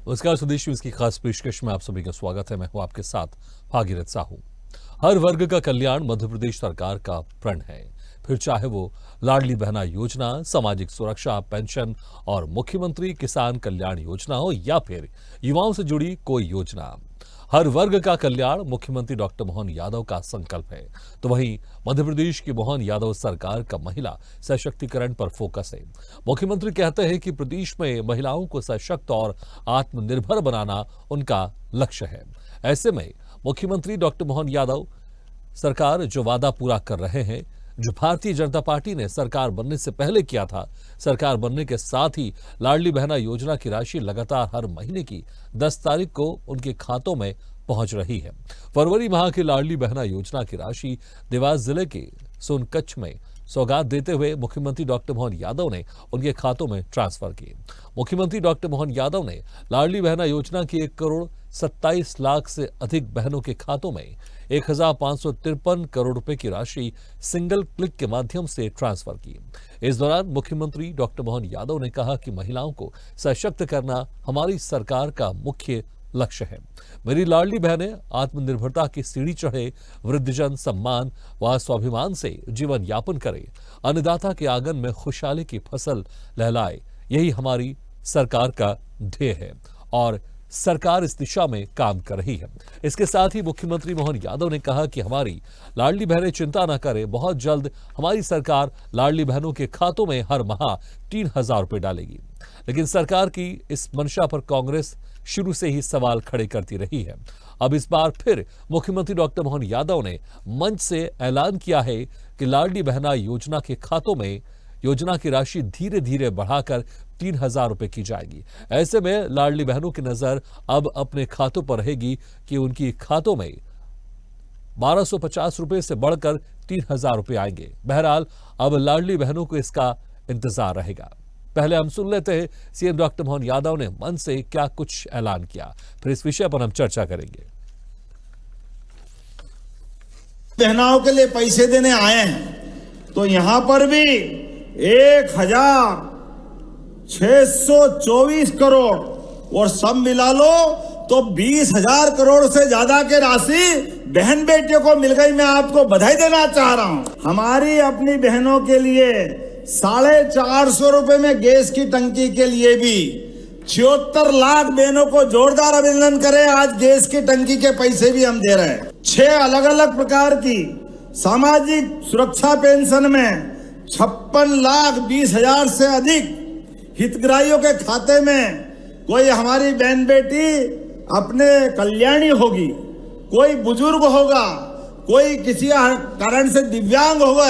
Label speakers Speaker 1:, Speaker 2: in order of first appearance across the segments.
Speaker 1: नमस्कार स्वदेश न्यूज की खास पेशकश में आप सभी का स्वागत है। मैं हूं आपके साथ भागीरथ साहू। हर वर्ग का कल्याण मध्य प्रदेश सरकार का प्रण है, फिर चाहे वो लाडली बहना योजना, सामाजिक सुरक्षा, पेंशन और मुख्यमंत्री किसान कल्याण योजना हो या फिर युवाओं से जुड़ी कोई योजना। हर वर्ग का कल्याण मुख्यमंत्री डॉक्टर मोहन यादव का संकल्प है। तो वहीं मध्य प्रदेश की मोहन यादव सरकार का महिला सशक्तिकरण पर फोकस है। मुख्यमंत्री कहते हैं कि प्रदेश में महिलाओं को सशक्त और आत्मनिर्भर बनाना उनका लक्ष्य है। ऐसे में मुख्यमंत्री डॉक्टर मोहन यादव सरकार जो वादा पूरा कर रहे हैं, जो भारतीय जनता पार्टी ने सरकार बनने से पहले किया था, सरकार बनने के साथ ही लाडली बहना योजना की राशि लगातार हर महीने की 10 तारीख को उनके खातों में पहुंच रही है। फरवरी माह की लाडली बहना योजना की राशि देवास जिले के सोनकच्छ में सौगात देते हुए मुख्यमंत्री डॉक्टर मोहन यादव ने उनके खातों में ट्रांसफर की। मुख्यमंत्री डॉक्टर मोहन यादव ने लाडली बहना योजना की 1,27,00,000 से अधिक बहनों के खातों में 1,553 करोड़ रुपए की राशि सिंगल क्लिक के माध्यम से ट्रांसफर की। इस दौरान मुख्यमंत्री डॉक्टर मोहन यादव ने कहा कि महिलाओं को सशक्त करना हमारी सरकार का मुख्य लक्ष्य है। मेरी लाडली बहनें आत्मनिर्भरता की सीढ़ी चढ़े, वृद्धजन सम्मान व स्वाभिमान से जीवन यापन करे, अन्नदाता के आंगन में खुशहाली की फसल लहलाए, यही हमारी सरकार का ध्येय है और सरकार इस दिशा में काम कर रही है। इसके साथ ही मुख्यमंत्री मोहन यादव ने कहा कि हमारी लाडली बहनें चिंता न करें, बहुत जल्द हमारी सरकार लाडली बहनों के खातों में हर माह 3,000 रुपए डालेगी। लेकिन सरकार की इस मंशा पर कांग्रेस शुरू से ही सवाल खड़े करती रही है। अब इस बार फिर मुख्यमंत्री डॉक्टर मोहन यादव ने मंच से ऐलान किया है कि लाडली बहना योजना के खातों में योजना की राशि धीरे धीरे बढ़ाकर 3,000 रुपए की जाएगी। ऐसे में लाडली बहनों की नजर अब अपने खातों पर रहेगी कि उनकी खातों में 1,250 रुपए से बढ़कर 3,000 रुपए आएंगे। बहरहाल अब लाडली बहनों को इसका इंतजार रहेगा। पहले हम सुन लेते हैं सीएम डॉक्टर मोहन यादव ने मन से क्या कुछ ऐलान किया, फिर इस विषय पर हम चर्चा करेंगे।
Speaker 2: बहनाओं के लिए पैसे देने आए हैं तो यहां पर भी 1,624 करोड़ और सब मिला लो तो 20,000 करोड़ से ज्यादा के राशि बहन बेटियों को मिल गई। मैं आपको बधाई देना चाह रहा हूं। हमारी अपनी बहनों के लिए 450 रुपए में गैस की टंकी के लिए भी 76 लाख बहनों को जोरदार अभिनंदन करें। आज गैस की टंकी के पैसे भी हम दे रहे हैं। 6 अलग अलग प्रकार की सामाजिक सुरक्षा पेंशन में 56,20,000 से अधिक हितग्राहियों के खाते में कोई हमारी बहन बेटी अपने कल्याणी होगी, कोई बुजुर्ग होगा, कोई किसी कारण से दिव्यांग होगा,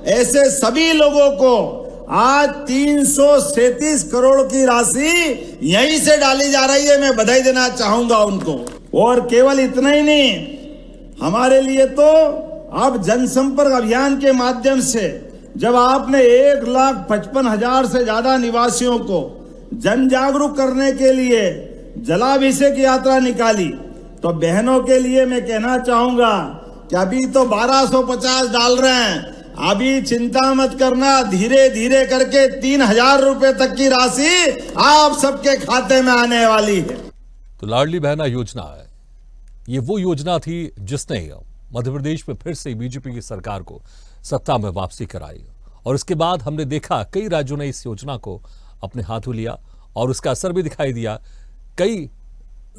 Speaker 2: ऐसे सभी लोगों को आज 337 करोड़ की राशि यहीं से डाली जा रही है। मैं बधाई देना चाहूंगा उनको। और केवल इतना ही नहीं, हमारे लिए तो अब जनसंपर्क अभियान के माध्यम से जब आपने 1,55,000 से ज्यादा निवासियों को जन जागरूक करने के लिए जलाभिषेक यात्रा निकाली, तो बहनों के लिए मैं कहना चाहूंगा कि अभी तो 1,250 डाल रहे हैं, अभी चिंता मत करना, धीरे धीरे करके 3,000 रुपए तक की राशि आप सबके खाते में आने वाली है।
Speaker 1: तो लाडली बहना योजना है, ये वो योजना थी जिसने मध्य प्रदेश में फिर से बीजेपी की सरकार को सत्ता में वापसी कराई और इसके बाद हमने देखा कई राज्यों ने इस योजना को अपने हाथों लिया और उसका असर भी दिखाई दिया। कई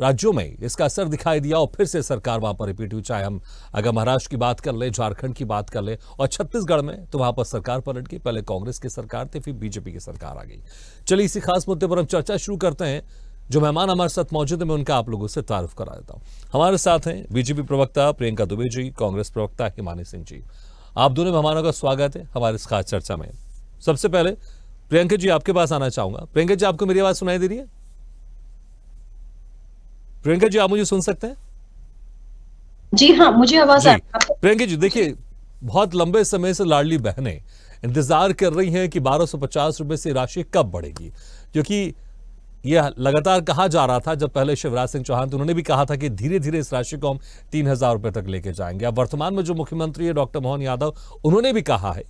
Speaker 1: राज्यों में इसका असर दिखाई दिया और फिर से सरकार वहां पर रिपीट हुई। चाहे हम अगर महाराष्ट्र की बात कर ले, झारखंड की बात कर ले और छत्तीसगढ़ में, तो वहां पर सरकार पलट गई। पहले कांग्रेस की सरकार थी, फिर बीजेपी की सरकार आ गई। चलिए इसी खास मुद्दे पर हम चर्चा शुरू करते हैं। जो मेहमान हमारे साथ मौजूद है, मैं उनका आप लोगों से तारुफ करा देता हूं। हमारे साथ हैं बीजेपी प्रवक्ता प्रियंका दुबे जी, कांग्रेस प्रवक्ता हिमानी सिंह जी। आप दोनों मेहमानों का स्वागत है हमारे इस खास चर्चा में। सबसे पहले प्रियंका जी आपके पास आना चाहूंगा। प्रियंका जी, आपको मेरी आवाज सुनाई दे रही है? प्रियंका जी, आप मुझे सुन सकते हैं?
Speaker 3: जी हाँ, मुझे आवाज आ रही है।
Speaker 1: प्रियंका जी, देखिए, बहुत लंबे समय से लाडली बहनें इंतजार कर रही हैं कि 1,250 रुपए से राशि कब बढ़ेगी, क्योंकि यह लगातार कहा जा रहा था। जब पहले शिवराज सिंह चौहान थे, उन्होंने भी कहा था कि धीरे धीरे इस राशि को हम 3,000 रुपए तक लेके जाएंगे। अब वर्तमान में जो मुख्यमंत्री है डॉक्टर मोहन यादव, उन्होंने भी कहा है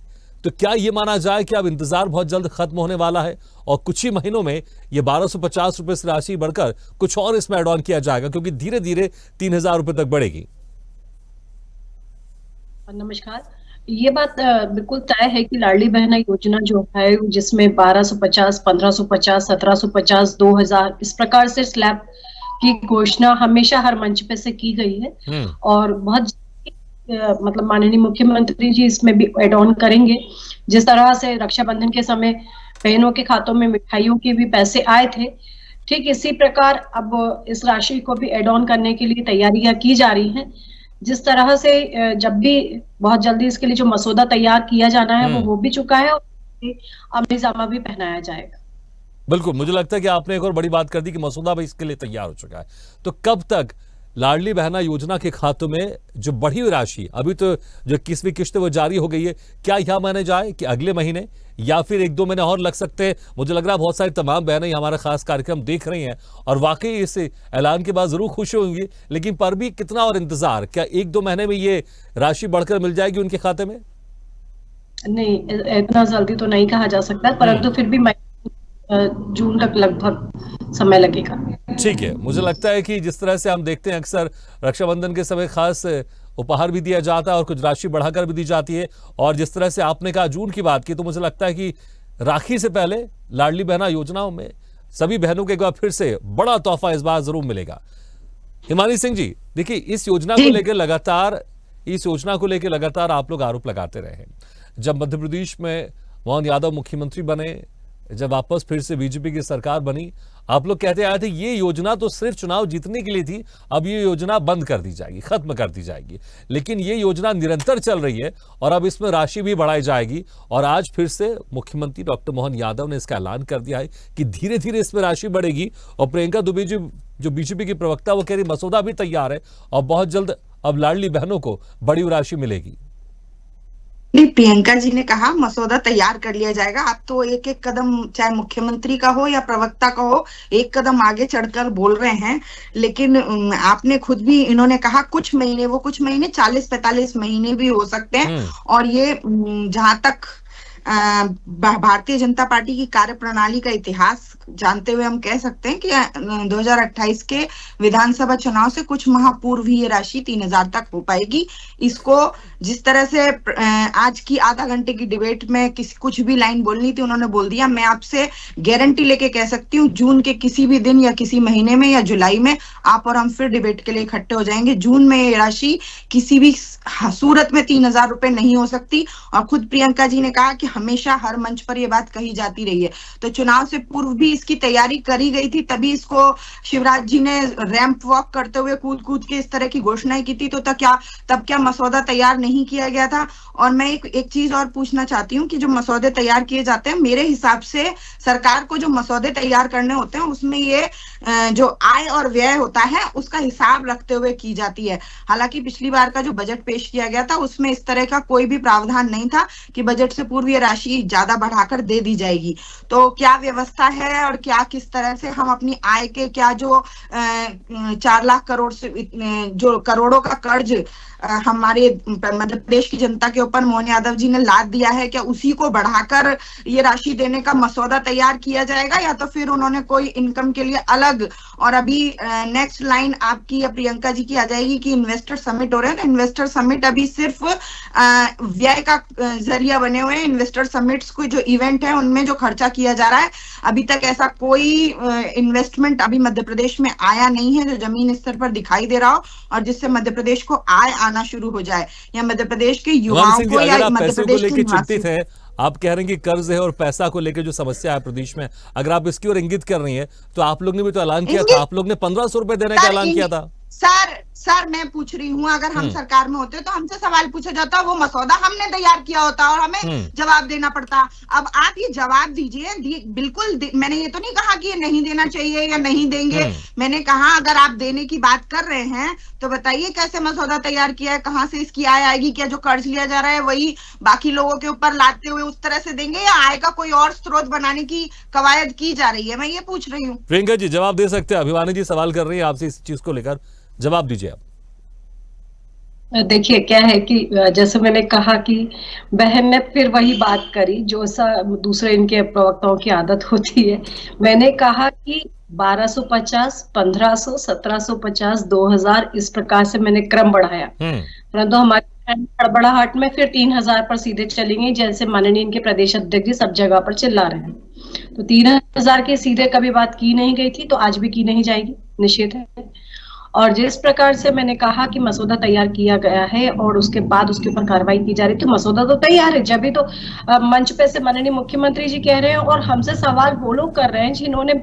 Speaker 1: तो क्या ये माना जाए कि अब इंतजार बहुत जल्द खत्म होने वाला है और कुछ ही महीनों में ये 1250 रुपए से राशि बढ़कर कुछ और इसमें एड ऑन किया जाएगा, क्योंकि धीरे धीरे 3000 रुपए तक बढ़ेगी?
Speaker 3: नमस्कार। ये बात बिल्कुल तय है कि लाडली बहना योजना जो है, जिसमें 1250, 1550, 1750, 2000 इस प्रकार से स्लैब की घोषणा हमेशा हर मंच पे से की गई है और बहुत मतलब माननीय मुख्यमंत्री जी इसमें भी एड ऑन करेंगे। जिस तरह से रक्षाबंधन के समय बहनों के खातों में मिठाइयों के भी पैसे आए थे, ठीक इसी प्रकार अब इस राशि को भी एड ऑन करने के लिए तैयारियां की जा रही हैं। जिस तरह से जब भी बहुत जल्दी इसके लिए जो मसौदा तैयार किया जाना है वो हो भी चुका है और अमलीजामा भी पहनाया जाएगा।
Speaker 1: बिल्कुल, मुझे लगता है कि आपने एक और बड़ी बात कर दी कि मसौदा भी इसके लिए तैयार हो चुका है। तो कब तक लाडली बहना योजना के खातों में जो बढ़ी हुई राशि, अभी तो जो 21वीं किस्त वो जारी हो गई है, क्या यह माने जाए कि अगले महीने या फिर 1-2 महीने और लग सकते हैं? मुझे लग रहा है बहुत सारी तमाम बहनें हमारा खास कार्यक्रम देख रही हैं और वाकई इस ऐलान के बाद जरूर खुश होंगी, लेकिन पर भी कितना और इंतजार? क्या 1-2 महीने में ये राशि बढ़कर मिल जाएगी उनके खाते में?
Speaker 3: नहीं, इतना जल्दी तो नहीं कहा जा सकता, परंतु फिर भी जून तक लगभग समय लगेगा।
Speaker 1: ठीक है, मुझे लगता है कि जिस तरह से हम देखते हैं अक्सर रक्षाबंधन के समय खास उपहार भी दिया जाता है और कुछ राशि बढ़ाकर भी दी जाती है, और जिस तरह से आपने कहा जून की बात की, तो मुझे लगता है कि राखी से पहले लाडली बहना योजनाओं में सभी बहनों को एक बार फिर से बड़ा तोहफा इस बार जरूर मिलेगा। हिमानी सिंह जी, देखिए इस योजना को लेकर लगातार आप लोग आरोप लगाते रहे हैं। जब मध्य प्रदेश में मोहन यादव मुख्यमंत्री बने, जब वापस फिर से बीजेपी की सरकार बनी, आप लोग कहते आए थे ये योजना तो सिर्फ चुनाव जीतने के लिए थी, अब ये योजना बंद कर दी जाएगी, खत्म कर दी जाएगी। लेकिन ये योजना निरंतर चल रही है और अब इसमें राशि भी बढ़ाई जाएगी, और आज फिर से मुख्यमंत्री डॉक्टर मोहन यादव ने इसका ऐलान कर दिया है कि धीरे धीरे इसमें राशि बढ़ेगी। और प्रियंका दुबे जी जो बीजेपी की प्रवक्ता, वो कह रही मसौदा भी तैयार है और बहुत जल्द अब लाडली बहनों को बड़ी राशि मिलेगी।
Speaker 4: नहीं, प्रियंका जी ने कहा मसौदा तैयार कर लिया जाएगा। आप तो एक एक कदम, चाहे मुख्यमंत्री का हो या प्रवक्ता का हो, एक कदम आगे चढ़कर बोल रहे हैं। लेकिन आपने खुद भी, इन्होंने कहा कुछ महीने 40-45 महीने भी हो सकते हैं। और ये जहां तक भारतीय जनता पार्टी की कार्यप्रणाली का इतिहास जानते हुए हम कह सकते हैं कि 2028 के विधानसभा चुनाव से कुछ माह पूर्व ही ये राशि 3000 तक हो पाएगी। इसको जिस तरह से आज की आधा घंटे की डिबेट में कुछ भी लाइन बोलनी थी उन्होंने बोल दिया। मैं आपसे गारंटी लेके कह सकती हूँ जून के किसी भी दिन या किसी महीने में या जुलाई में आप और हम फिर डिबेट के लिए इकट्ठे हो जाएंगे। जून में ये राशि किसी भी सूरत में 3000 रुपए नहीं हो सकती। और खुद प्रियंका जी ने कहा कि हमेशा हर मंच पर ये बात कही जाती रही है, तो चुनाव से पूर्व भी इसकी तैयारी करी गई थी, तभी इसको शिवराज जी ने रैंप वॉक करते हुए कूद कूद के इस तरह की घोषणाएं की थी। तो तब क्या मसौदा तैयार नहीं किया गया था? और मैं एक चीज और पूछना चाहती हूँ कि जो मसौदे तैयार किए जाते हैं, मेरे हिसाब से सरकार को जो मसौदे तैयार करने होते हैं उसमें ये जो आय और व्यय होता है उसका हिसाब रखते हुए की जाती है। हालांकि पिछली बार का जो बजट पेश किया गया था उसमें इस तरह का कोई भी प्रावधान नहीं था कि बजट से पूर्व ये राशि ज्यादा बढ़ाकर दे दी जाएगी। तो क्या व्यवस्था है और क्या किस तरह से हम अपनी आय के क्या जो 4 लाख करोड़ से जो करोड़ों का कर्ज हमारे मध्य प्रदेश की जनता के ऊपर मोहन यादव जी ने लाद दिया है, क्या उसी को बढ़ाकर ये राशि देने का मसौदा तैयार किया जाएगा या तो फिर उन्होंने कोई इनकम के लिए अलग? और अभी नेक्स्ट लाइन आपकी या प्रियंका जी की आ जाएगी कि इन्वेस्टर समिट हो रहे हैं, तो इन्वेस्टर समिट अभी सिर्फ व्यय का जरिया बने हुए हैं। इन्वेस्टर समिट्स को जो इवेंट है उनमें जो खर्चा किया जा रहा है, अभी तक ऐसा कोई इन्वेस्टमेंट अभी मध्य प्रदेश में आया नहीं है जो जमीन स्तर पर दिखाई दे रहा हो और जिससे मध्य प्रदेश को आय आना शुरू हो जाए या मध्य प्रदेश के युवाओं को या मध्य प्रदेश के
Speaker 1: चिंतित है। आप कह रहे हैं कि कर्ज है और पैसा को लेकर जो समस्या है प्रदेश में, अगर आप इसकी ओर इंगित कर रही हैं तो आप लोग ने भी तो ऐलान किया था, आप लोग ने 1500 रुपए देने का ऐलान किया था।
Speaker 4: सर मैं पूछ रही हूँ, अगर हम सरकार में होते तो हमसे सवाल पूछा जाता, वो मसौदा हमने तैयार किया होता और हमें जवाब देना पड़ता। अब आप ये जवाब दीजिए। बिल्कुल मैंने ये तो नहीं कहा कि ये नहीं देना चाहिए या नहीं देंगे। मैंने कहा अगर आप देने की बात कर रहे हैं तो बताइए कैसे मसौदा तैयार किया है, कहाँ से इसकी आय आएगी? क्या जो कर्ज लिया जा रहा है वही बाकी लोगों के ऊपर लादते हुए उस तरह से देंगे या आय का कोई और स्रोत बनाने की कवायद की जा रही है? मैं ये पूछ रही हूँ।
Speaker 1: प्रियंका जी जवाब दे सकते हैं, अभिमानी जी सवाल कर रही है आपसे इस चीज को लेकर, जवाब दीजिए आप।
Speaker 3: देखिए क्या है कि जैसे मैंने कहा कि बहन ने फिर वही बात करी जो दूसरे इनके प्रवक्ताओं की आदत होती है। मैंने कहा कि 1250, 1500, 1750, 2000 इस प्रकार से मैंने क्रम बढ़ाया, परंतु हमारी हड़बड़ाहट में फिर 3000 पर सीधे चली गई, जैसे माननीय इनके प्रदेश अध्यक्ष जी सब जगह पर चिल्ला रहे हैं। तो 3000 के सीधे कभी बात की नहीं गई थी, तो आज भी की नहीं जाएगी, निश्चित है। और जिस प्रकार से मैंने कहा कि मसौदा तैयार किया गया है और उसके बाद उसके ऊपर कार्रवाई की जा रही है, तो मसौदा तो तैयार है, जब भी तो मंच पे से माननीय मुख्यमंत्री जी कह रहे हैं और हमसे सवाल वो लोग कर रहे हैं जिन्होंने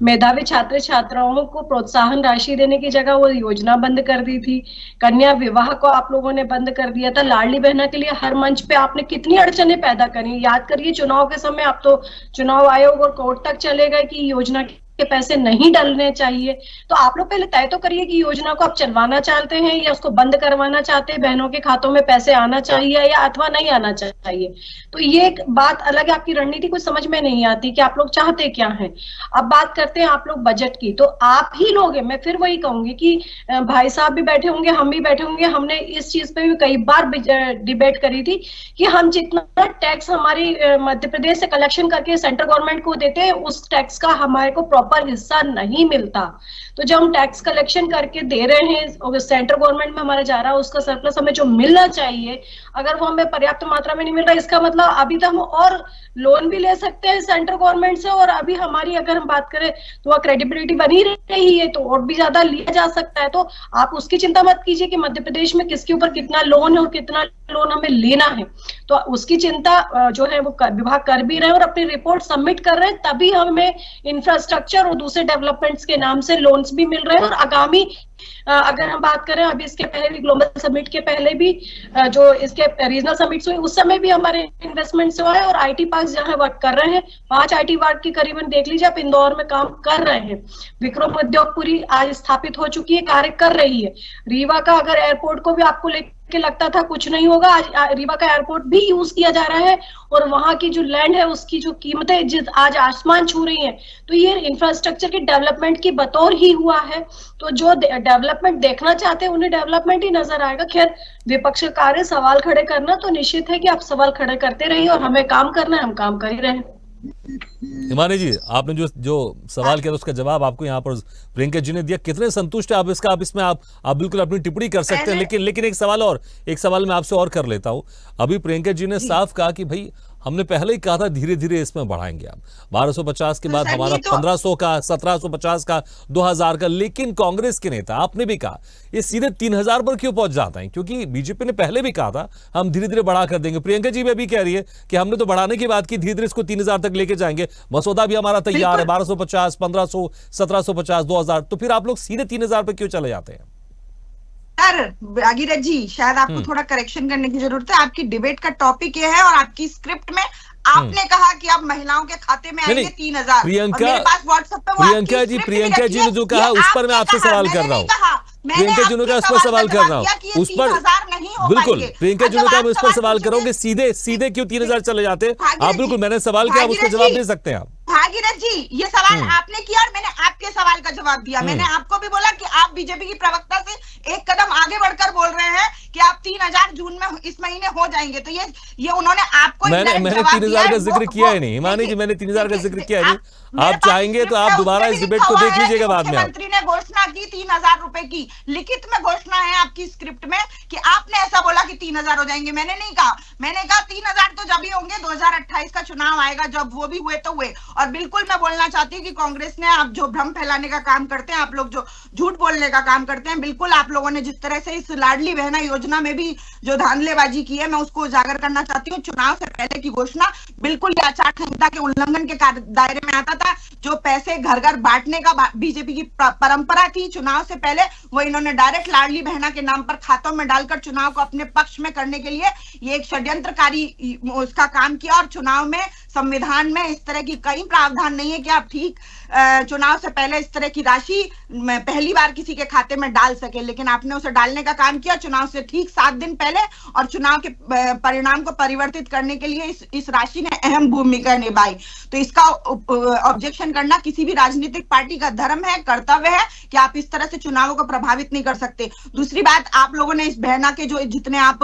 Speaker 3: मेधावी छात्र छात्राओं को प्रोत्साहन राशि देने की जगह वो योजना बंद कर दी थी। कन्या विवाह को आप लोगों ने बंद कर दिया था। लाडली बहना के लिए हर मंच पे आपने कितनी अड़चने पैदा करी, याद करिए चुनाव के समय आप तो चुनाव आयोग और कोर्ट तक चले गए कि योजना के पैसे नहीं डालने चाहिए। तो आप लोग पहले तय तो करिए कि योजना को आप चलवाना चाहते हैं या उसको बंद करवाना चाहते हैं, बहनों के खातों में पैसे आना चाहिए या अथवा नहीं आना चाहिए। तो ये एक बात अलग है, आपकी रणनीति कुछ समझ में नहीं आती कि आप लोग चाहते क्या हैं। अब बात करते हैं आप लोग बजट की, तो आप ही लोग हैं, मैं फिर वही कहूंगी कि भाई साहब भी बैठे होंगे, हम भी बैठे होंगे, हमने इस चीज पे भी कई बार डिबेट करी थी कि हम जितना टैक्स हमारी मध्य प्रदेश से कलेक्शन करके सेंट्रल गवर्नमेंट को देते हैं, उस टैक्स का हमारे को पर हिस्सा नहीं मिलता। तो जब हम टैक्स कलेक्शन करके दे रहे हैं और सेंट्रल गवर्नमेंट में हमारा जा रहा है, उसका सरप्लस हमें जो मिलना चाहिए, अगर वो हमें पर्याप्त मात्रा में नहीं मिल रहा, इसका मतलब अभी तो हम और लोन भी ले सकते हैं सेंट्रल गवर्नमेंट से, और अभी हमारी अगर हम बात करें तो वह क्रेडिबिलिटी बनी रही है तो और भी ज्यादा लिया जा सकता है। तो आप उसकी चिंता मत कीजिए कि मध्य प्रदेश में किसके ऊपर कितना लोन है और कितना लोन हमें लेना है, तो उसकी चिंता जो है वो विभाग कर भी रहे हैं और अपनी रिपोर्ट सबमिट कर रहे हैं, तभी हमें इंफ्रास्ट्रक्चर और दूसरे डेवलपमेंट्स के नाम से लोन्स भी मिल रहे हैं। और आगामी अगर हम बात करें अभी इसके पहले भी ग्लोबल समिट के पहले भी जो इसके रीजनल समिट्स हुए उस समय भी हमारे इन्वेस्टमेंट्स हुआ है और आईटी पार्क जहां वर्क कर रहे हैं 5 आईटी पार्क की करीबन देख लीजिए, आप इंदौर में काम कर रहे हैं। विक्रम उद्योगपुरी आज स्थापित हो चुकी है, कार्य कर रही है। रीवा का अगर एयरपोर्ट को भी आपको लेकर के लगता था कुछ नहीं होगा, आज रीवा का एयरपोर्ट भी यूज किया जा रहा है और वहां की जो लैंड है उसकी जो कीमतें आज आसमान छू रही हैं। तो ये इंफ्रास्ट्रक्चर की डेवलपमेंट की बतौर ही हुआ है। तो जो डेवलपमेंट देखना चाहते हैं उन्हें डेवलपमेंट ही नजर आएगा। खैर विपक्ष का कार्य सवाल खड़े करना, तो निश्चित है कि आप सवाल खड़े करते रहिए और हमें काम करना है, हम काम कर ही रहे हैं।
Speaker 1: हिमानी जी, आपने जो सवाल किया उसका जवाब आपको यहाँ पर प्रियंका जी ने दिया। कितने संतुष्ट है आप इसका? आप इसमें आप बिल्कुल अपनी टिप्पणी कर सकते हैं, लेकिन एक सवाल मैं आपसे और कर लेता हूँ। अभी प्रियंका जी ने साफ कहा कि भाई हमने पहले ही कहा था धीरे धीरे इसमें बढ़ाएंगे आप 1250 के बाद हमारा 1500 का, 1750 का, 2000 का, लेकिन कांग्रेस के नेता आपने भी कहा ये सीधे 3000 पर क्यों पहुंच जाता है? क्योंकि बीजेपी ने पहले भी कहा था हम धीरे धीरे बढ़ा कर देंगे। प्रियंका जी भी अभी कह रही है कि हमने तो बढ़ाने की बात की, धीरे धीरे इसको 3000 तक लेके जाएंगे, मसौदा भी हमारा तैयार है 1250, 1500, 1750, 2000, तो फिर आप लोग सीधे 3000 पर क्यों चले जाते हैं?
Speaker 4: भागीरथ जी, शायद आपको थोड़ा करेक्शन करने की जरूरत है। आपकी डिबेट का टॉपिक ये है और आपकी स्क्रिप्ट में आपने कहा कि आप महिलाओं के खाते में आएंगे 3000।
Speaker 1: प्रियंका जी ने जो कहा उस पर मैं आपसे सवाल कर रहा हूँ। प्रियंका जी ने कहा उस पर सवाल कर रहा हूँ, उस पर बिल्कुल प्रियंका जी ने कहा मैं उस पर सवाल कर रहा हूँ कि सीधे क्यों 3000 चले जाते? आप बिल्कुल, मैंने सवाल किया, आप उसका जवाब दे सकते हैं आप।
Speaker 4: भागीरथ जी, ये सवाल आपने किया और मैंने आपके सवाल का जवाब दिया। मैंने आपको भी बोला कि आप बीजेपी की प्रवक्ता से एक कदम आगे बढ़कर बोल रहे हैं कि आप 3000 जून में इस महीने हो जाएंगे। तो ये उन्होंने आपको
Speaker 1: मैंने 3000 का जिक्र किया ही नहीं। हिमानी जी, मैंने 3000 का जिक्र किया नहीं। आप चाहेंगे तो आप दोबारा इस डिबेट को देख लीजिएगा बाद में।
Speaker 4: मुख्यमंत्री ने घोषणा की 3000 रुपए की, लिखित में घोषणा है आपकी स्क्रिप्ट में कि आपने ऐसा बोला कि 3000 हो जाएंगे। मैंने नहीं कहा, मैंने कहा 3000 तो जब ही होंगे 2028 का चुनाव आएगा, जब वो भी हुए तो हुए। और बिल्कुल मैं बोलना चाहती हूँ कि कांग्रेस ने, आप जो भ्रम फैलाने का काम करते हैं, आप लोग जो झूठ बोलने का काम करते हैं, बिल्कुल आप लोगों ने जिस तरह से इस लाडली बहना योजना में भी जो धांधलेबाजी की है, मैं उसको उजागर करना चाहती हूँ। चुनाव से पहले की घोषणा बिल्कुल आचार संहिता के उल्लंघन के दायरे में आता था। जो पैसे घर घर बांटने का बीजेपी की परंपरा थी चुनाव से पहले, वो इन्होंने डायरेक्ट लाडली बहना के नाम पर खातों में डालकर चुनाव को अपने पक्ष में करने के लिए ये एक षड्यंत्रकारी उसका काम किया। और चुनाव में, संविधान में इस तरह की कई प्रावधान नहीं है कि आप ठीक चुनाव से पहले इस तरह की राशि पहली बार किसी के खाते में डाल सके, लेकिन आपने उसे डालने का काम किया चुनाव से ठीक 7 दिन पहले, और चुनाव के परिणाम को परिवर्तित करने के लिए इस राशि ने अहम भूमिका निभाई। तो इसका ऑब्जेक्शन करना किसी भी राजनीतिक पार्टी का धर्म है, कर्तव्य है कि आप इस इस तरह से चुनावों को प्रभावित नहीं कर सकते। दूसरी बात, आप लोगों ने इस बहना के जो जितने आप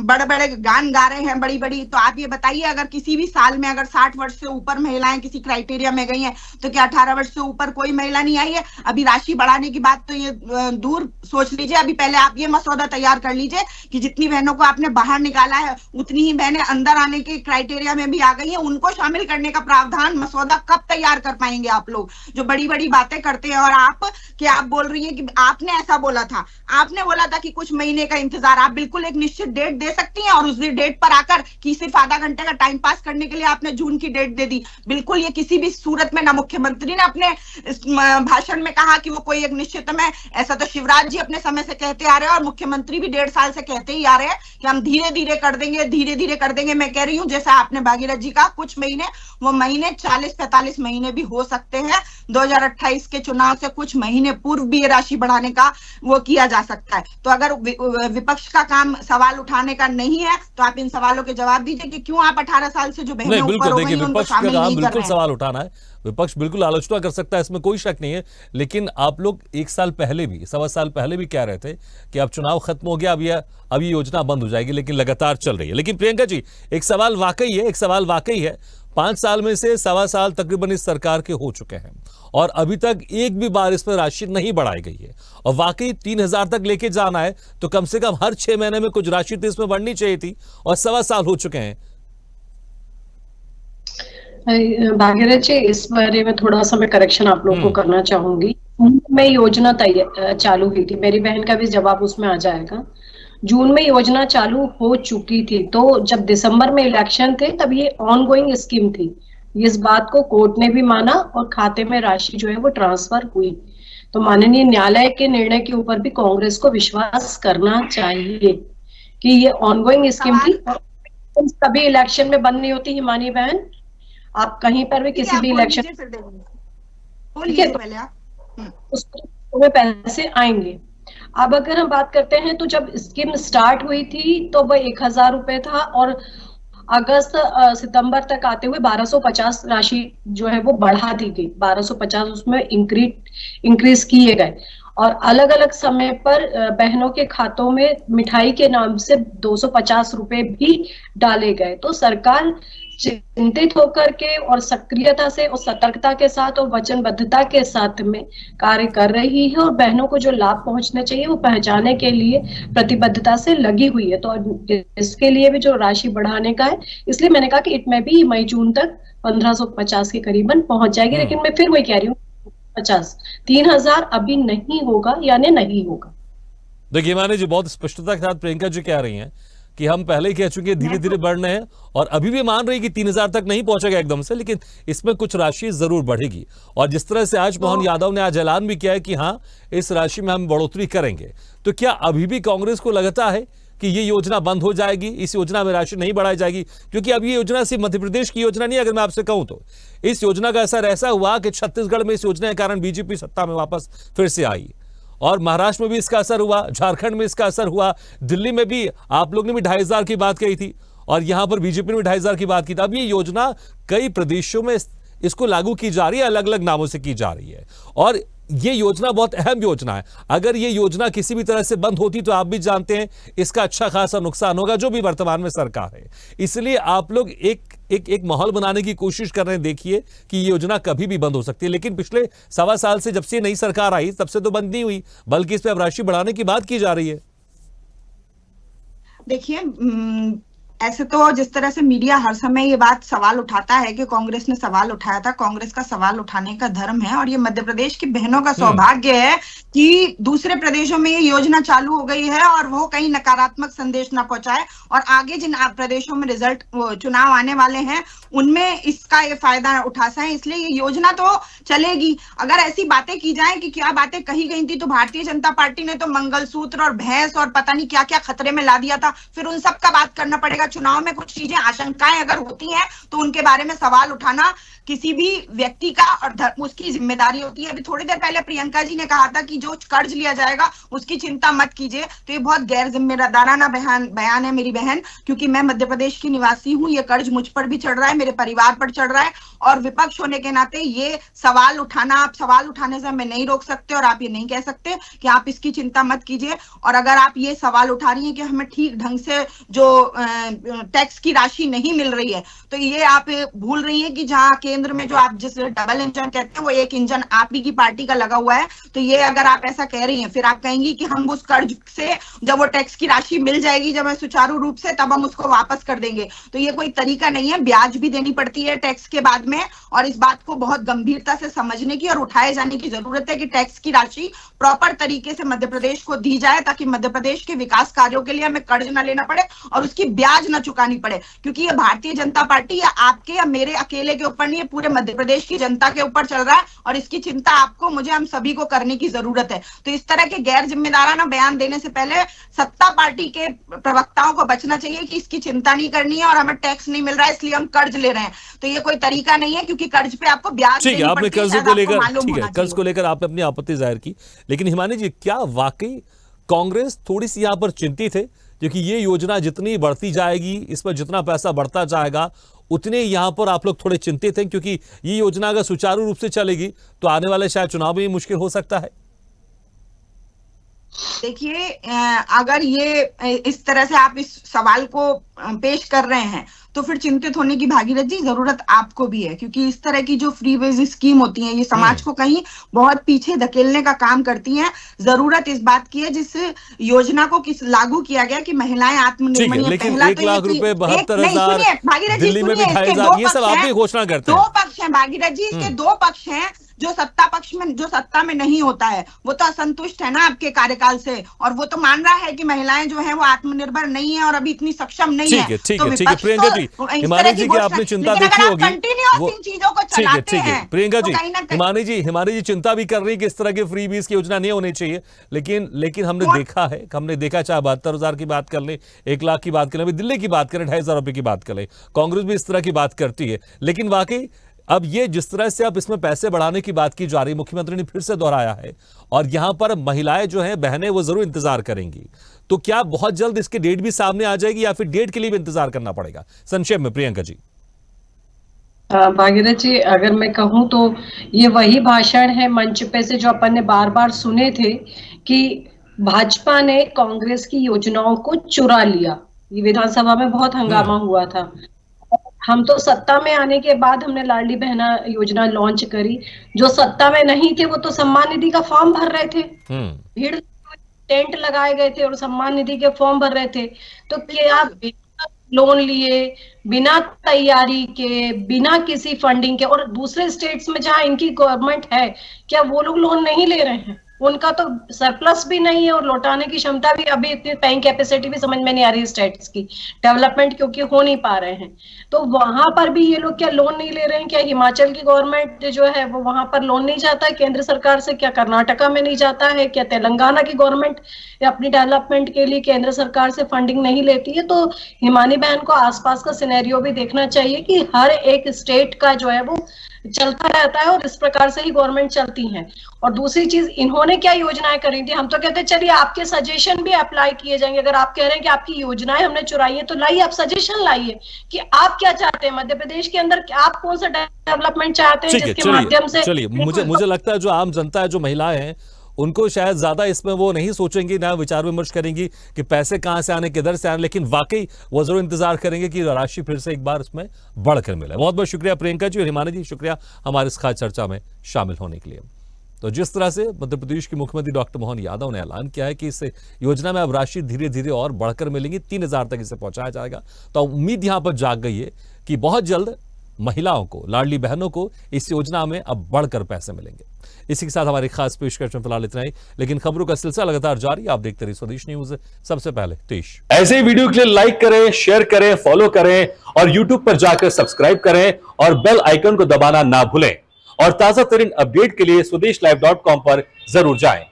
Speaker 4: बड़े बड़े गान गा रहे हैं बड़ी बड़ी, तो आप ये बताइए अगर किसी भी साल में अगर 60 वर्ष से ऊपर महिलाएं किसी क्राइटेरिया में गई हैं तो क्या 18 वर्ष से ऊपर कोई महिला नहीं आई है? अभी राशि बढ़ाने की बात तो ये दूर सोच लीजिए, अभी पहले आप ये मसौदा तैयार कर लीजिए कि जितनी बहनों को आपने बाहर निकाला है उतनी ही बहनें अंदर आने के क्राइटेरिया में भी आ गई हैं, उनको शामिल करने का प्रावधान मसौदा कब तैयार कर पाएंगे आप लोग जो बड़ी बड़ी बातें करते हैं? और आप बोल रही हैं कि आपने ऐसा बोला था, आपने बोला था कि कुछ महीने का इंतजार, आप बिल्कुल एक निश्चित डेट दे सकती हैं और उस डेट पर आकर कि सिर्फ आधा घंटे का टाइम पास करने के लिए आपने जून की डेट दे दी। बिल्कुल ये किसी भी सूरत में ना मुख्यमंत्री ने अपने भाषण में कहा कि वो कोई एक निश्चित समय, ऐसा तो शिवराज जी अपने समय से कहते आ रहे हैं और मुख्यमंत्री भी 1.5 साल से कहते ही आ रहे हैं कि हम धीरे धीरे कर देंगे, धीरे धीरे कर देंगे। मैं कह रही हूँ जैसा आपने भागीरथ जी कहा, कुछ महीने, वो महीने 40-45 महीने भी हो सकते हैं। 2028 के चुनाव से कुछ महीने पूर्व भी ये राशि बढ़ाने का वो किया जा सकता है। तो अगर विपक्ष का काम सवाल उठाने का नहीं है तो आप इन सवालों के जवाब दीजिए कि क्यों आप 18 साल से जो बहनें ऊपर हो गई हैं उनको शामिल नहीं कर रहे हैं।
Speaker 1: बिल्कुल सवाल उठाना है, विपक्ष बिल्कुल आलोचना कर सकता है, इसमें कोई शक नहीं है। लेकिन आप लोग 1 साल पहले भी, 1.25 साल पहले भी कह रहे थे कि अब चुनाव खत्म हो गया, अब ये योजना बंद हो जाएगी, लेकिन लगातार चल रही है। लेकिन प्रियंका जी, एक सवाल वाकई है, 5 साल में से 1.25 साल तकरीबन इस सरकार के हो चुके हैं और अभी तक एक भी बार इस पर राशि नहीं बढ़ाई गई है। और वाकई 3000 तक लेके जाना है तो कम से कम हर 6 महीने में कुछ राशि तो इसमें बढ़नी चाहिए थी, और 1.25 साल हो चुके हैं।
Speaker 3: भागीरथ जी, इस बारे में थोड़ा सा मैं करेक्शन आप लोगों को करना चाहूंगी। में योजना चालू हुई थी, मेरी बहन का भी जवाब उसमें आ जाएगा। जून में योजना चालू हो चुकी थी, तो जब दिसंबर में इलेक्शन थे तब ये ऑनगोइंग स्कीम थी। इस बात को कोर्ट ने भी माना और खाते में राशि जो है वो ट्रांसफर हुई। तो माननीय न्यायालय के निर्णय के ऊपर भी कांग्रेस को विश्वास करना चाहिए कि ये ऑनगोइंग स्कीम थी और कभी इलेक्शन में बंद नहीं होती। हिमानी बहन, आप कहीं पर भी किसी भी इलेक्शन उसमें पैसे आएंगे। अब अगर हम बात करते हैं तो जब स्कीम स्टार्ट हुई थी तो वह 1000 रुपए था और अगस्त सितंबर तक आते हुए 1250 राशि जो है वो बढ़ा दी गई। 1250 उसमें इंक्रीज किए गए और अलग अलग समय पर बहनों के खातों में मिठाई के नाम से 250 रुपए भी डाले गए। तो सरकार चिंतित होकर के और सक्रियता से और सतर्कता के साथ और वचनबद्धता के साथ में कार्य कर रही है और बहनों को जो लाभ पहुंचना चाहिए वो पहुंचाने के लिए प्रतिबद्धता से लगी हुई है। तो इसके लिए भी जो राशि बढ़ाने का है, इसलिए मैंने कहा कि इसमें भी मई जून तक 1550 के करीबन पहुंच जाएगी। लेकिन मैं फिर वही कह रही हूँ 3000 अभी नहीं होगा, यानी नहीं होगा।
Speaker 1: देखिए माने जी, बहुत स्पष्टता के साथ प्रियंका जी कह रही हैं कि हम पहले ही कह चुके हैं धीरे धीरे बढ़ रहे हैं और अभी भी मान रही कि 3000 तक नहीं पहुंचेगा एकदम से, लेकिन इसमें कुछ राशि जरूर बढ़ेगी। और जिस तरह से आज मोहन यादव ने आज ऐलान भी किया है कि हाँ इस राशि में हम बढ़ोतरी करेंगे, तो क्या अभी भी कांग्रेस को लगता है कि ये योजना बंद हो जाएगी, इस योजना में राशि नहीं बढ़ाई जाएगी? क्योंकि अब ये योजना सिर्फ मध्य प्रदेश की योजना नहीं है। अगर मैं आपसे कहूं तो इस योजना का असर ऐसा हुआ कि छत्तीसगढ़ में इस योजना के कारण बीजेपी सत्ता में वापस फिर से आई और महाराष्ट्र में भी इसका असर हुआ, झारखंड में इसका असर हुआ, दिल्ली में भी आप लोग ने भी 2500 की बात कही थी और यहां पर बीजेपी ने भी 2500 की बात की थी। अब ये योजना कई प्रदेशों में इसको लागू की जा रही है, अलग अलग नामों से की जा रही है और ये योजना बहुत अहम योजना है। अगर ये योजना किसी भी तरह से बंद होती तो आप भी जानते हैं इसका अच्छा खासा नुकसान होगा जो भी वर्तमान में सरकार है। इसलिए आप लोग एक माहौल बनाने की कोशिश कर रहे हैं। देखिए कि ये योजना कभी भी बंद हो सकती है, लेकिन पिछले 1.25 साल से जब से नई सरकार आई तब से तो बंद नहीं हुई, बल्कि इस पर अब राशि बढ़ाने की बात की जा रही है।
Speaker 4: देखिए, ऐसे तो जिस तरह से मीडिया हर समय ये बात सवाल उठाता है कि कांग्रेस ने सवाल उठाया था, कांग्रेस का सवाल उठाने का धर्म है और ये मध्य प्रदेश की बहनों का सौभाग्य है कि दूसरे प्रदेशों में ये योजना चालू हो गई है और वो कहीं नकारात्मक संदेश ना पहुंचाए और आगे जिन प्रदेशों में रिजल्ट चुनाव आने वाले हैं उनमें इसका ये फायदा उठा सकें। इसलिए ये योजना तो चलेगी। अगर ऐसी बातें की जाए कि क्या बातें कही गई थी, तो भारतीय जनता पार्टी ने तो मंगलसूत्र और भैंस और पता नहीं क्या क्या खतरे में ला दिया था, फिर उन सब का बात करना पड़ेगा पड़ेगा। चुनाव में कुछ चीजें आशंकाएं अगर होती हैं तो उनके बारे में सवाल उठाना किसी भी व्यक्ति का और उसकी जिम्मेदारी होती है। अभी थोड़ी देर पहले प्रियंका जी ने कहा था कि जो कर्ज लिया जाएगा उसकी चिंता मत कीजिए, तो ये बहुत गैर जिम्मेदाराना बयान है मेरी बहन, क्योंकि मैं मध्य प्रदेश की निवासी हूँ। ये कर्ज मुझ पर भी चढ़ रहा है, मेरे परिवार पर चढ़ रहा है, और विपक्ष होने के नाते ये सवाल उठाना, आप सवाल उठाने से हमें नहीं रोक सकते और आप ये नहीं कह सकते कि आप इसकी चिंता मत कीजिए। और अगर आप ये सवाल उठा रही हैं कि हमें ठीक ढंग से जो टैक्स की राशि नहीं मिल रही है, तो ये आप भूल रही हैं कि जहां केंद्र में जो आप जिस डबल इंजन कहते हैं वो एक इंजन आप ही की पार्टी का लगा हुआ है। तो ये अगर आप ऐसा कह रही हैं, फिर आप कहेंगी कि हम उस कर्ज से जब वो टैक्स की राशि मिल जाएगी, जब सुचारू रूप से, तब हम उसको वापस कर देंगे। तो ये कोई तरीका नहीं है। ब्याज भी देनी पड़ती है टैक्स के बाद में, और इस बात को बहुत गंभीरता से समझने की और उठाए जाने की जरूरत है कि टैक्स की राशि प्रॉपर तरीके से मध्य प्रदेश को दी जाए, ताकि मध्य प्रदेश के विकास कार्यों के लिए हमें कर्ज न लेना पड़े और उसकी ब्याज न चुकानी पड़े। क्योंकि ये भारतीय जनता पार्टी या आपके या मेरे अकेले के ऊपर नहीं है, पूरे मध्य प्रदेश की जनता के ऊपर चल रहा है, और इसकी चिंता आपको, मुझे, हम सभी को करने की जरूरत है। तो इस तरह के गैर जिम्मेदाराना बयान देने से पहले सत्ता पार्टी के प्रवक्ताओं को बचना चाहिए कि इसकी चिंता नहीं करनी है और हमें टैक्स नहीं मिल रहा है इसलिए हम कर्ज ले रहे हैं। तो ये कोई तरीका नहीं है, क्योंकि कर्ज पे आपको ब्याज
Speaker 1: ठीक है, आपने कर्ज को लेकर, ठीक है, कर्ज को
Speaker 4: चाहिए।
Speaker 1: लेकर आपने अपनी आपत्ति जाहिर की, लेकिन हिमानी जी, क्या वाकई कांग्रेस थोड़ी सी यहां पर चिंतित है? क्योंकि ये योजना जितनी बढ़ती जाएगी, इस पर जितना पैसा बढ़ता जाएगा, उतने यहां पर आप लोग थोड़े चिंतित हैं, क्योंकि ये योजना अगर सुचारू रूप से चलेगी तो आने वाले शायद चुनाव में मुश्किल हो सकता है।
Speaker 4: देखिए, अगर ये इस तरह से आप इस सवाल को पेश कर रहे हैं तो फिर चिंतित होने की भागीरथ जी जरूरत आपको भी है, क्योंकि इस तरह की जो फ्री वेज स्कीम होती हैं ये समाज को कहीं बहुत पीछे धकेलने का काम करती हैं। जरूरत इस बात की है जिस योजना को किस लागू किया गया कि महिलाएं आत्मनिर्भर हैं।
Speaker 1: लेकिन
Speaker 4: पहला
Speaker 1: 1
Speaker 4: तो
Speaker 1: लाख रुपए, 72,000,
Speaker 4: भागीरथ जी
Speaker 1: दिल्ली में भी
Speaker 4: सुनिए, इसके
Speaker 1: 2,500, ये सब आप भी घोषणा करते हैं।
Speaker 4: दो पक्ष हैं भागीरथ जी, इसके दो पक्ष हैं। जो सत्ता पक्ष में, जो सत्ता में नहीं होता है, वो तो असंतुष्ट है ना आपके कार्यकाल से, और वो तो मान रहा है कि महिलाएं जो हैं वो आत्मनिर्भर नहीं है और अभी इतनी सक्षम नहीं है।
Speaker 1: ठीक है प्रियंका जी, हिमानी जी की आपने चिंता देखी होगी,
Speaker 4: इन चीजों को चलाते हैं।
Speaker 1: प्रियंका जी, हिमानी जी चिंता भी कर रही है कि इस तरह की फ्री बीज की योजना नहीं होनी चाहिए, लेकिन हमने देखा चाहे 72,000 की बात कर ले, 1 लाख की बात कर ले, अभी दिल्ली की बात करें, 2,500 रुपए की बात कर ले, कांग्रेस भी इस तरह की बात करती है। लेकिन वाकई अब ये जिस तरह से अब इसमें पैसे बढ़ाने की बात की जा रही, मुख्यमंत्री ने फिर से दोहराया है, और यहां पर महिलाएं जो हैं, बहनें, वो जरूर इंतजार करेंगी। तो क्या बहुत जल्द इसकी डेट भी सामने आ जाएगी या फिर डेट के लिए भी इंतजार करना पड़ेगा? संक्षेप में प्रियंका जी।
Speaker 3: भागीरथ जी, अगर मैं कहूं तो ये वही भाषण है मंच पे से जो अपन ने बार बार सुने थे कि भाजपा ने कांग्रेस की योजनाओं को चुरा लिया। ये विधानसभा में बहुत हंगामा हुआ था। हम तो सत्ता में आने के बाद हमने लाडली बहना योजना लॉन्च करी। जो सत्ता में नहीं थे वो तो सम्मान निधि का फॉर्म भर रहे थे, भीड़ टेंट लगाए गए थे और सम्मान निधि के फॉर्म भर रहे थे। तो क्या बिना लोन लिए, बिना तैयारी के, बिना किसी फंडिंग के, और दूसरे स्टेट्स में जहां इनकी गवर्नमेंट है, क्या वो लोग लोन नहीं ले रहे हैं? उनका तो सरप्लस भी नहीं है और लौटाने की क्षमता भी, अभी इतनी पेइंग कैपेसिटी भी समझ में नहीं आ रही स्टेट्स की, डेवलपमेंट क्योंकि हो नहीं पा रहे हैं। तो वहां पर भी ये लोग क्या लोन नहीं ले रहे हैं? क्या हिमाचल की गवर्नमेंट जो है वो वहां पर लोन नहीं जाता है केंद्र सरकार से? क्या कर्नाटका में नहीं जाता है? क्या तेलंगाना की गवर्नमेंट अपनी डेवलपमेंट के लिए केंद्र सरकार से फंडिंग नहीं लेती है? तो हिमानी बहन को आसपास का सिनेरियो भी देखना चाहिए कि हर एक स्टेट का जो है वो चलता रहता है और इस प्रकार से ही गवर्नमेंट चलती है। और दूसरी चीज, इन्होंने क्या योजनाएं करी थी? हम तो कहते हैं चलिए आपके सजेशन भी अप्लाई किए जाएंगे। अगर आप कह रहे हैं कि आपकी योजनाएं हमने चुराई है, तो लाइए, आप सजेशन लाइए कि आप क्या चाहते हैं मध्य प्रदेश के अंदर, आप कौन सा डेवलपमेंट चाहते हैं जिसके माध्यम से।
Speaker 1: चलिए, मुझे लगता है जो आम जनता है, जो महिलाएं हैं, उनको शायद ज्यादा इसमें वो नहीं सोचेंगी, ना विचार विमर्श करेंगी कि पैसे कहां से आने, किधर से आने, लेकिन वाकई वो जरूर इंतजार करेंगे कि राशि फिर से एक बार इसमें बढ़कर मिले। बहुत बहुत शुक्रिया प्रियंका जी और हिमानी जी, शुक्रिया हमारे इस खास चर्चा में शामिल होने के लिए। तो जिस तरह से मध्य प्रदेश के मुख्यमंत्री डॉक्टर मोहन यादव ने ऐलान किया है कि इस योजना में अब राशि धीरे धीरे और बढ़कर मिलेंगी, 3,000 तक इसे पहुंचाया जाएगा, तो उम्मीद यहां पर जाग गई है कि बहुत जल्द महिलाओं को, लाडली बहनों को इस योजना में अब बढ़कर पैसे मिलेंगे। इसी के साथ हमारी खास पेशकश में फिलहाल इतना ही, लेकिन खबरों का सिलसिला लगातार जारी। आप देखते रहिए स्वदेश न्यूज। सबसे पहले देश।
Speaker 5: ऐसे ही वीडियो के लिए लाइक करें, शेयर करें, फॉलो करें और यूट्यूब पर जाकर सब्सक्राइब करें और बेल आइकन को दबाना ना भूलें। और ताजा तरीन अपडेट के लिए स्वदेशलाइव.com पर जरूर जाएं।